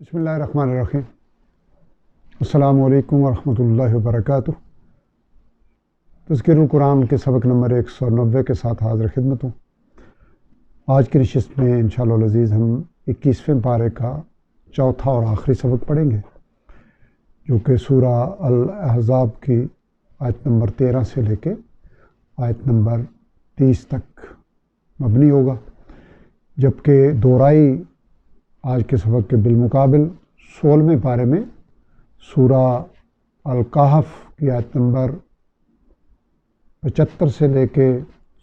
بسم اللہ الرحمن الرحیم۔ السلام علیکم ورحمۃ اللہ وبرکاتہ۔ تذکر القرآن کے سبق نمبر 190 کے ساتھ حاضر خدمت ہوں۔ آج کی نشست میں انشاءاللہ العزیز ہم 21ویں پارے کا چوتھا اور آخری سبق پڑھیں گے، جو کہ سورہ الاحزاب کی آیت نمبر 13 سے لے کے آیت نمبر 30 تک مبنی ہوگا، جبکہ دورائی آج کے سبق کے بالمقابل 16ویں پارے میں سورہ الکہف کی آیت نمبر 75 سے لے کے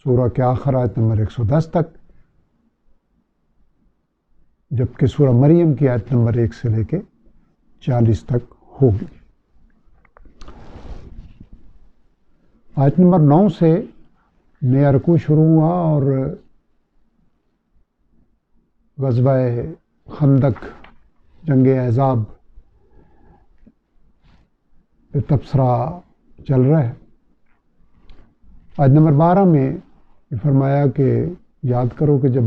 سورہ کے آخر آیت نمبر 110 تک، جبکہ سورہ مریم کی آیت نمبر 1 سے لے کے 40 تک ہوگی۔ آیت نمبر 9 سے نیا رکوع شروع ہوا اور غزوہ خندق، جنگ احزاب پہ تبصرہ چل رہا ہے۔ آیت نمبر 12 میں یہ فرمایا کہ یاد کرو کہ جب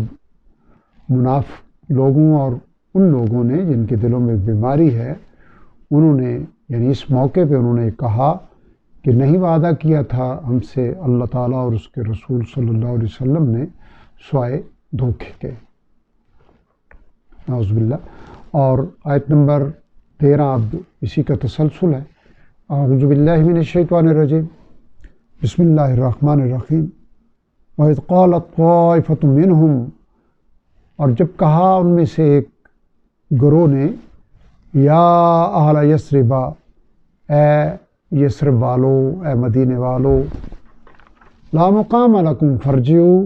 منافق لوگوں اور ان لوگوں نے جن کے دلوں میں بیماری ہے، انہوں نے یعنی اس موقع پہ انہوں نے کہا کہ نہیں وعدہ کیا تھا ہم سے اللہ تعالیٰ اور اس کے رسول صلی اللہ علیہ وسلم نے سوائے دھوکے کے، نعوذ باللہ۔ اور آیت نمبر 13 اب اسی کا تسلسل ہے۔ اعوذ باللہ من الشیطان الرجیم، بسم اللہ الرحمن الرحیم۔ وَإِذْ قَالَتْ طَائِفَةٌ مِّنْهُمْ، اور جب کہا ان میں سے ایک گروہ نے، یا اہل یثرب، اے یثرب والو، اے مدینے والو، لا مقام لکم فارجعوا،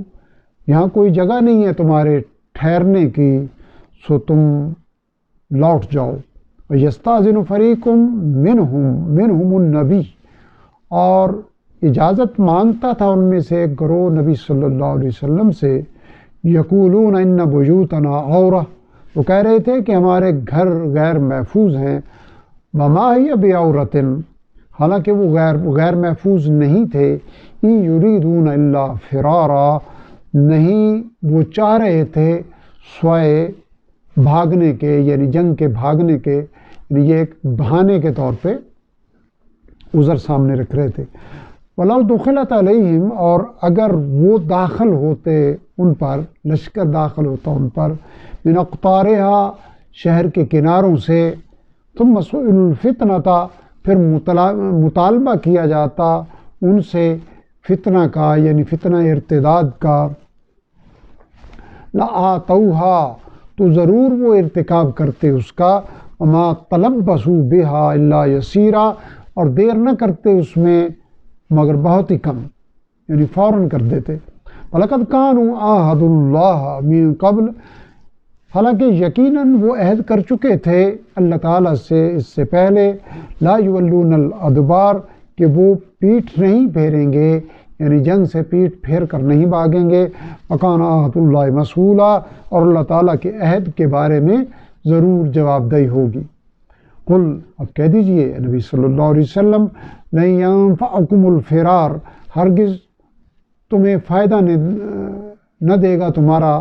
یہاں کوئی جگہ نہیں ہے تمہارے ٹھہرنے کی، سو تم لوٹ جاؤ۔ وَيَسْتَأْذِنُ فَرِيقٌ مِّنْهُمُ النَّبِيَّ، اور اجازت مانگتا تھا ان میں سے ایک گروہ نبی صلی اللہ علیہ وسلم سے، یقولون ان بیوتنا عورہ، وہ کہہ رہے تھے کہ ہمارے گھر غیر محفوظ ہیں، وما ہی بعورۃ، حالانکہ وہ غیر محفوظ نہیں تھے، ان یریدون الا فرارا، نہیں وہ چاہ رہے تھے سوائے بھاگنے کے، یعنی جنگ کے بھاگنے کے، یعنی یہ ایک بہانے کے طور پہ عذر سامنے رکھ رہے تھے۔ وَلَوْ دُخِلَتْ عَلَيْهِمْ، اور اگر وہ داخل ہوتے ان پر، لشکر داخل ہوتا ان پر، من اقطارها، شہر کے کناروں سے، ثم سئلوا الفتنة، پھر مطالبہ کیا جاتا ان سے فتنہ کا، یعنی فتنہ ارتداد کا، لَآتَوْهَا، تو ضرور وہ ارتکاب کرتے اس کا، وما تلبسوا بها الا یسیرا، اور دیر نہ کرتے اس میں مگر بہت ہی کم، یعنی فوراً کر دیتے۔ وَلَقَدْ كَانُوا عَاهَدُوا اللَّهَ مِن قبل، حالانکہ یقیناً وہ عہد کر چکے تھے اللہ تعالیٰ سے اس سے پہلے، لا یولون الادبار، کہ وہ پیٹھ نہیں پھیریں گے، یعنی جنگ سے پیٹھ پھیر کر نہیں بھاگیں گے، وَكَانَ عَهْدُ اللَّهِ مَسْئُولًا، اور اللہ تعالیٰ کے عہد کے بارے میں ضرور جواب دہی ہوگی۔ قل، اب کہہ دیجئے نبی صلی اللہ علیہ وسلم، لَن يَنفَعَكُمُ الْفِرَارُ، ہرگز تمہیں فائدہ نہ دے گا تمہارا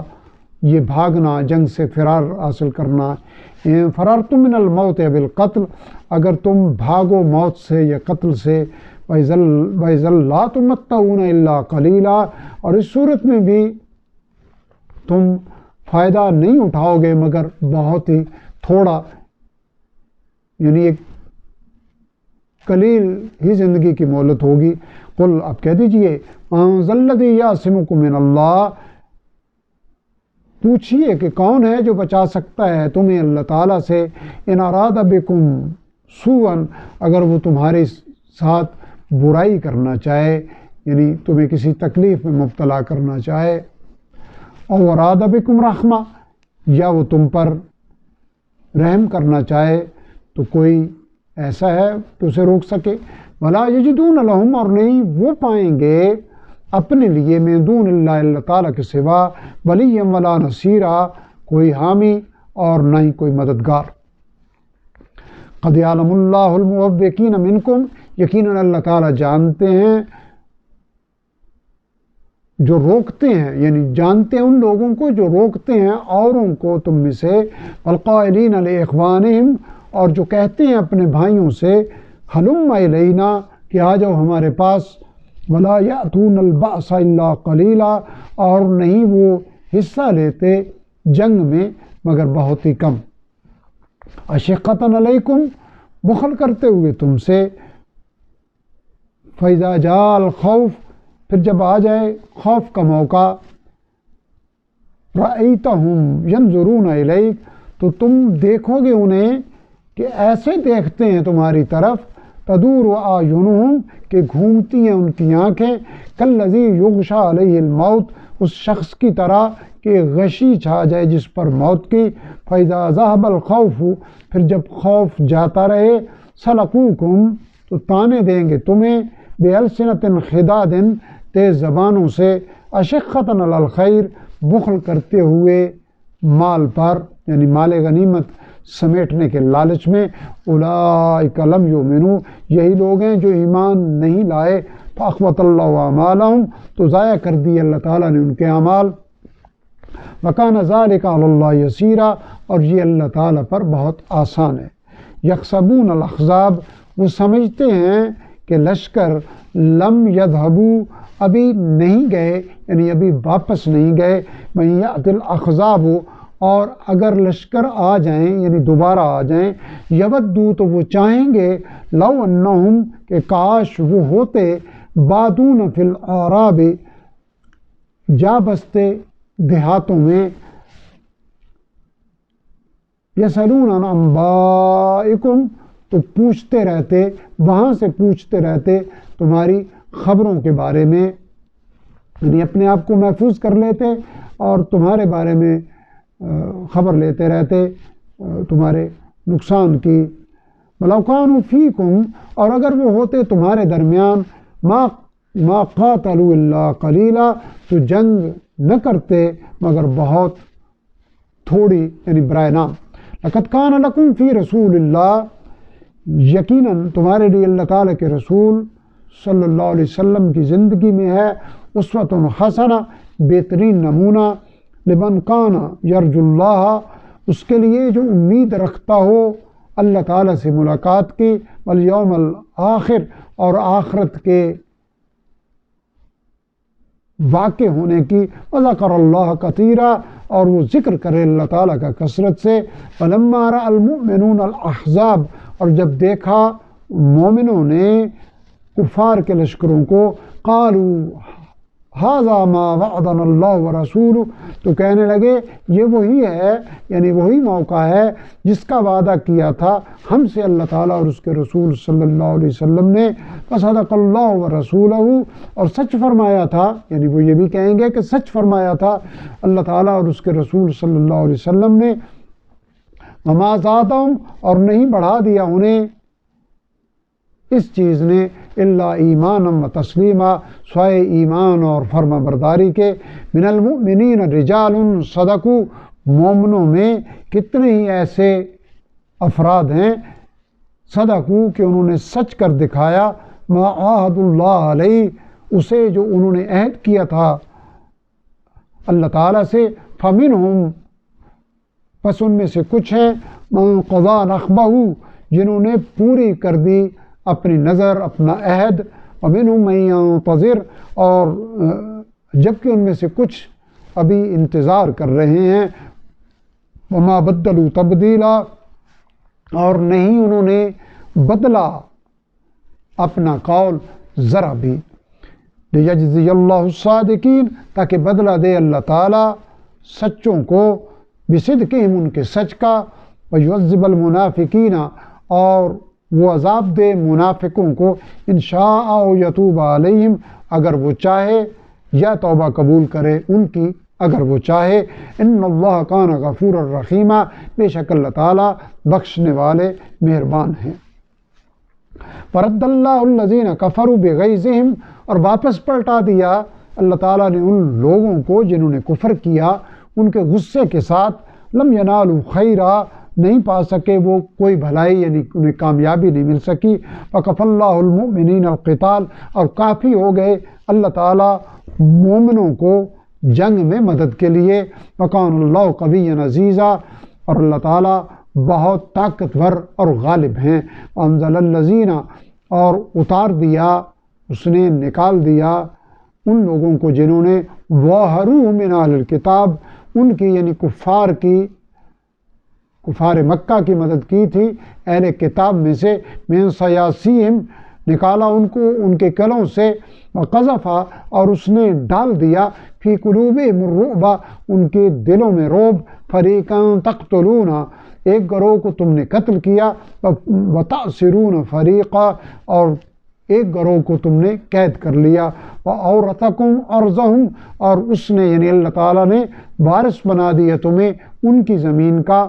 یہ بھاگنا، جنگ سے فرار حاصل کرنا، فررتم من الموت بالقتل، اگر تم بھاگو موت سے یا قتل سے، وَإِذًا لَّا تُمَتَّعُونَ إِلَّا قَلِيلًا، اور اس صورت میں بھی تم فائدہ نہیں اٹھاؤ گے مگر بہت ہی تھوڑا، یعنی ایک قلیل ہی زندگی کی مہلت ہوگی۔ قل، اب کہہ دیجئے، مَن ذا الذی یعصمکم من اللہ، پوچھئے کہ کون ہے جو بچا سکتا ہے تمہیں اللہ تعالیٰ سے، ان اراد بکم سوءا، اگر وہ تمہارے ساتھ برائی کرنا چاہے، یعنی تمہیں کسی تکلیف میں مبتلا کرنا چاہے، او اراد بکم رحمہ، یا وہ تم پر رحم کرنا چاہے، تو کوئی ایسا ہے کہ اسے روک سکے؟ ولا یجدون لہم، اور نہیں وہ پائیں گے اپنے لیے، من دون اللہ، اللہ تعالیٰ کے سوا، ولیا ولا نصیرا، کوئی حامی اور نہ ہی کوئی مددگار۔ قد یعلم اللہ المعوقین منکم، یقیناً اللہ تعالیٰ جانتے ہیں جو روکتے ہیں، یعنی جانتے ہیں ان لوگوں کو جو روکتے ہیں اوروں کو تم میں سے، والقائلین لاخوانہم، اور جو کہتے ہیں اپنے بھائیوں سے، ہلم الینا، کہ آ جاؤ ہمارے پاس، ولا یأتون البأس الا قلیلا، اور نہیں وہ حصہ لیتے جنگ میں مگر بہت ہی کم، اشقۃ علیکم، بخل کرتے ہوئے تم سے، فإذا جاء الخوف، پھر جب آ جائے خوف کا موقع، رأیتہم ینظرون الیک، تو تم دیکھو گے انہیں کہ ایسے دیکھتے ہیں تمہاری طرف، تدور اعینہم، کہ گھومتی ہیں ان کی آنکھیں، کالذی یغشی علیہ الموت، اس شخص کی طرح کہ غشی چھا جائے جس پر موت کی، فإذا ذهب الخوف، پھر جب خوف جاتا رہے، سلقوکم، تو تانے دیں گے تمہیں، بألسنۃ خداد، تیز زبانوں سے، اشقۃ علی الخیر، بخل کرتے ہوئے مال پر، یعنی مال غنیمت سمیٹنے کے لالچ میں، اولئک لم یؤمنوا، یہی لوگ ہیں جو ایمان نہیں لائے، فاحبط اللہ اعمالہم، تو ضائع کر دی اللہ تعالیٰ نے ان کے اعمال، وکان ذلک علی اللہ یسیرا، اور یہ اللہ تعالیٰ پر بہت آسان ہے، یحسبون الاحزاب، وہ سمجھتے ہیں کہ لشکر، لم یذهبوا، ابھی نہیں گئے، یعنی ابھی واپس نہیں گئے، وَإِن یأتی الاحزاب، اور اگر لشکر آ جائیں یعنی دوبارہ آ جائیں، یودوا، تو وہ چاہیں گے، لو انہم، کہ کاش وہ ہوتے، بادون فی الاعراب، جا بستے دیہاتوں میں، یسألون عن انبائکم، تو پوچھتے رہتے، وہاں سے پوچھتے رہتے تمہاری خبروں کے بارے میں، یعنی اپنے آپ کو محفوظ کر لیتے اور تمہارے بارے میں خبر لیتے رہتے تمہارے نقصان کی، وَلَوْ كَانُوا فِيكُمْ، اور اگر وہ ہوتے تمہارے درمیان، ما قاتلوا الا قلیلا، تو جنگ نہ کرتے مگر بہت تھوڑی، یعنی برائے نام، لَقَدْ كَانَ لَكُمْ فِي رَسُولِ اللَّهِ، یقیناً تمہارے لیے اللہ تعالیٰ کے رسول صلی اللہ علیہ وسلم کی زندگی میں ہے اسوۃ حسنہ، بہترین نمونہ، لمن کان یرجو اللہ، اس کے لیے جو امید رکھتا ہو اللہ تعالیٰ سے ملاقات کی، والیوم الآخر، اور آخرت کے واقع ہونے کی، وذکر اللہ کثیرا، اور وہ ذکر کرے اللہ تعالیٰ کا کثرت سے، فلما رأى المؤمنون الاحزاب، اور جب دیکھا مومنوں نے کفار کے لشکروں کو، قالوا ھذا ما وعدنا اللہ ورسولہ، تو کہنے لگے یہ وہی ہے، یعنی وہی موقع ہے جس کا وعدہ کیا تھا ہم سے اللہ تعالیٰ اور اس کے رسول صلی اللہ علیہ وسلم نے، فصدق اللہ ورسولہ، اور سچ فرمایا تھا، یعنی وہ یہ بھی کہیں گے کہ سچ فرمایا تھا اللہ تعالیٰ اور اس کے رسول صلی اللہ علیہ وسلم نے، وما زادہم، اور نہیں بڑھا دیا انہیں اس چیز نے، الا ایمانا و تسلیما، سوائے ایمان اور فرما برداری کے، من المؤمنین رجال صدقوا، مومنوں میں کتنے ہی ایسے افراد ہیں، صدقوا، کہ انہوں نے سچ کر دکھایا، ما عاہد اللہ علیہ، اسے جو انہوں نے عہد کیا تھا اللہ تعالیٰ سے، فمنہم، پس ان میں سے کچھ ہیں، من قضا نحبہ، جنہوں نے پوری کر دی اپنی نظر، اپنا عہد، ومنہم من ينتظر، اور جبکہ ان میں سے کچھ ابھی انتظار کر رہے ہیں، وما بدلوا تبدیلا، اور نہیں انہوں نے بدلا اپنا قول ذرا بھی، لیجزی اللہ الصادقین، تاکہ بدلہ دے اللہ تعالیٰ سچوں کو، بصدقہم، ان کے سچ کا، ویعذب المنافقین، اور وہ عذاب دے منافقوں کو، ان شاء او یتوب علیہم، اگر وہ چاہے یا توبہ قبول کرے ان کی اگر وہ چاہے، ان اللہ کان غفور الرحیم، بے شک اللہ تعالیٰ بخشنے والے مہربان ہیں، فرد اللہ الذین کفروا بغیظہم، اور واپس پلٹا دیا اللہ تعالیٰ نے ان لوگوں کو جنہوں نے کفر کیا ان کے غصے کے ساتھ، لم ینالوا خیرا، نہیں پا سکے وہ کوئی بھلائی، یعنی انہیں کامیابی نہیں مل سکی، وکفی اللہ المؤمنین القتال، اور کافی ہو گئے اللہ تعالیٰ مومنوں کو جنگ میں مدد کے لیے۔ وکان اللہ قوی عزیزا، اور اللہ تعالیٰ بہت طاقتور اور غالب ہیں۔ انزل الذین، اور اتار دیا، اس نے نکال دیا ان لوگوں کو جنہوں نے ظاہروا من اہل الکتاب، ان کی یعنی کفار مکہ کی مدد کی تھی اہل کتاب میں سے، من سیاسیہم، نکالا ان کو ان کے قلعوں سے، وقذف، اور اس نے ڈال دیا فی قلوبہم الرعب، ان کے دلوں میں رعب، فریقا تقتلون، ایک گروہ کو تم نے قتل کیا، وتأسرون فریقا، اور ایک گروہ کو تم نے قید کر لیا، وَأَوْرَثَكُمْ أَرْضَهُمْ، اور اس نے یعنی اللہ تعالیٰ نے وارث بنا دیا تمہیں ان کی زمین کا،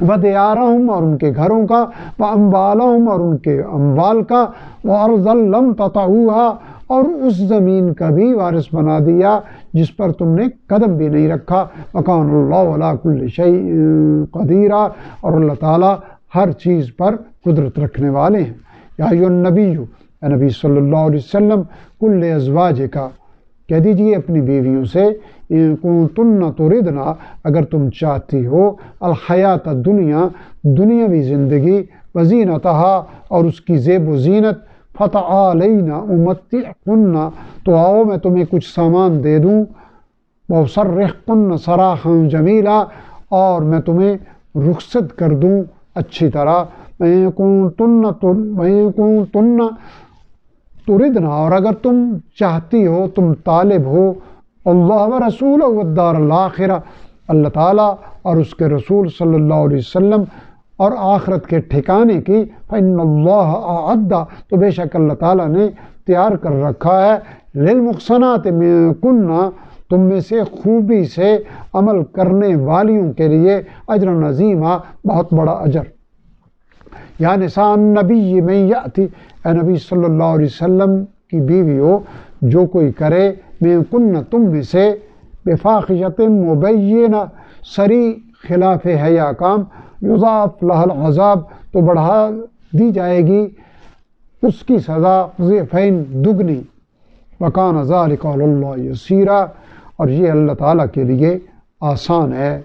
وَدِيَارَهُمْ، اور ان کے گھروں کا، وَأَمْوَالَهُمْ، اور ان کے اموال کا، وَأَرْضًا لَمْ تَطَئُوهَا، اور اس زمین کا بھی وارث بنا دیا جس پر تم نے قدم بھی نہیں رکھا، وَكَانَ اللَّهُ عَلَىٰ كُلِّ شَيْءٍ قَدِيرًا، اور اللہ تعالیٰ ہر چیز پر قدرت رکھنے والے ہیں۔ یا ایھا النبی، اے نبی صلی اللہ علیہ وسلم، کل ازواجک، کہہ دیجیے اپنی بیویوں سے، ان کنتن تردنا، اگر تم چاہتی ہو، الحیات الدنیا، دنیاوی زندگی، وزینتہا، اور اس کی زیب و زینت، فتعالین امتعکن، تو آؤ میں تمہیں کچھ سامان دے دوں، واسرحکن سراحا جمیلا، اور میں تمہیں رخصت کر دوں اچھی طرح، وَإِن كُنتُنَّ تُرِدْنَ، اور اگر تم چاہتی ہو، تم طالب ہو، اللہ ورسولہ والدار الآخرہ، اللہ تعالیٰ اور اس کے رسول صلی اللہ علیہ وسلم اور آخرت کے ٹھکانے کی، فإن اللہ أعد، تو بے شک اللہ تعالیٰ نے تیار کر رکھا ہے، للمحصنات منکن، تم میں سے خوبی سے عمل کرنے والیوں کے لیے، اجر عظیما، بہت بڑا اجر۔ یا نساء النبی من یأتی، اے نبی صلی اللہ علیہ وسلم کی بیویوں، جو کوئی کرے، منکن، تم میں سے، بفاحشۃ مبینہ، صریح خلاف حیا کام، یضاعف لها العذاب، تو بڑھا دی جائے گی اس کی سزا، ضعفین، دگنی، وکان ذلک علی اللہ یسیرا، اور یہ اللہ تعالیٰ کے لیے آسان ہے۔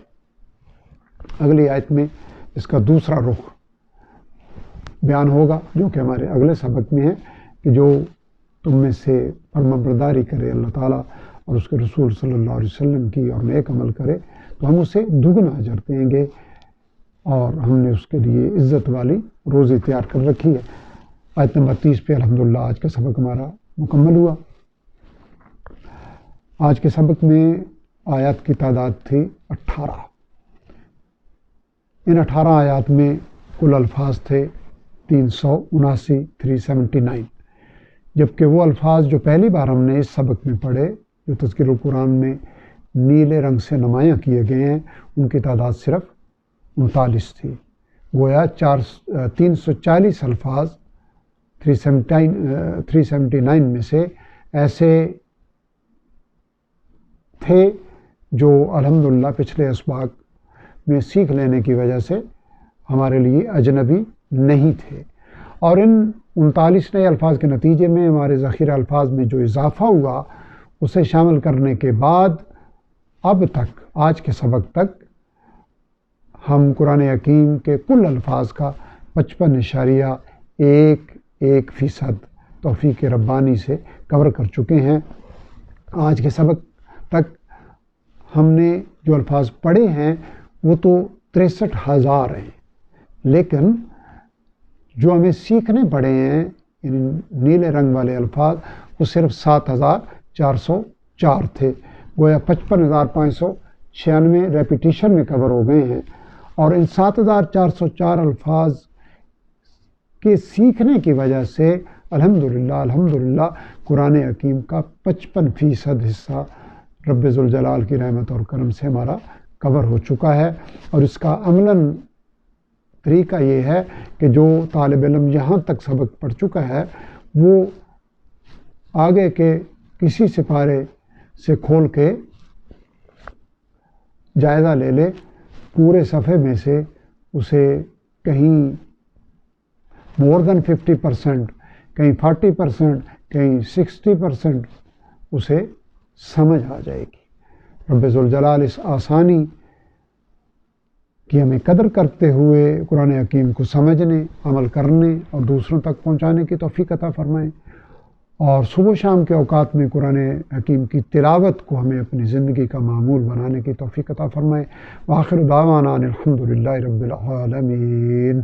اگلی آیت میں اس کا دوسرا رخ بیان ہوگا، جو کہ ہمارے اگلے سبق میں ہے، کہ جو تم میں سے فرمانبرداری کرے اللہ تعالیٰ اور اس کے رسول صلی اللہ علیہ وسلم کی، اور نیک عمل کرے تو ہم اسے دگنا اجر دیں گے، اور ہم نے اس کے لیے عزت والی روزی تیار کر رکھی ہے۔ آیت نمبر 30 پہ الحمدللہ آج کا سبق ہمارا مکمل ہوا۔ آج کے سبق میں آیات کی تعداد تھی 18۔ ان 18 آیات میں کل الفاظ تھے 379، 379، جبکہ وہ الفاظ جو پہلی بار ہم نے اس سبق میں پڑھے، جو تذکیر القرآن میں نیلے رنگ سے نمایاں کیے گئے ہیں، ان کی تعداد صرف 39 تھی۔ گویا 340 الفاظ 379 میں سے ایسے تھے جو الحمدللہ پچھلے اسباق میں سیکھ لینے کی وجہ سے ہمارے لیے اجنبی نہیں تھے، اور ان 39 نئے الفاظ کے نتیجے میں ہمارے ذخیرہ الفاظ میں جو اضافہ ہوا، اسے شامل کرنے کے بعد اب تک، آج کے سبق تک، ہم قرآن حکیم کے کل الفاظ کا 55.11% توفیق ربانی سے کور کر چکے ہیں۔ آج کے سبق تک ہم نے جو الفاظ پڑھے ہیں وہ تو 63,000 ہیں، لیکن جو ہمیں سیکھنے پڑے ہیں یعنی نیلے رنگ والے الفاظ، وہ صرف 7,404 تھے۔ گویا 55,596 ریپیٹیشن میں کور ہو گئے ہیں، اور ان 7,404 الفاظ کے سیکھنے کی وجہ سے الحمدللہ قرآن حکیم کا 55% حصہ رب ذوالجلال کی رحمت اور کرم سے ہمارا کور ہو چکا ہے۔ اور اس کا عملاً طریقہ یہ ہے کہ جو طالب علم یہاں تک سبق پڑھ چکا ہے، وہ آگے کے کسی سپارے سے کھول کے جائزہ لے لے، پورے صفحے میں سے اسے کہیں مور دین 50%، کہیں 40%، کہیں 60% اسے سمجھ آ جائے گی۔ رب ذوالجلال اس آسانی کی ہمیں قدر کرتے ہوئے قرآن حکیم کو سمجھنے، عمل کرنے اور دوسروں تک پہنچانے کی توفیق عطا فرمائیں، اور صبح و شام کے اوقات میں قرآن حکیم کی تلاوت کو ہمیں اپنی زندگی کا معمول بنانے کی توفیق عطا فرمائیں۔ وآخر دعوانا ان الحمد للہ رب العالمین۔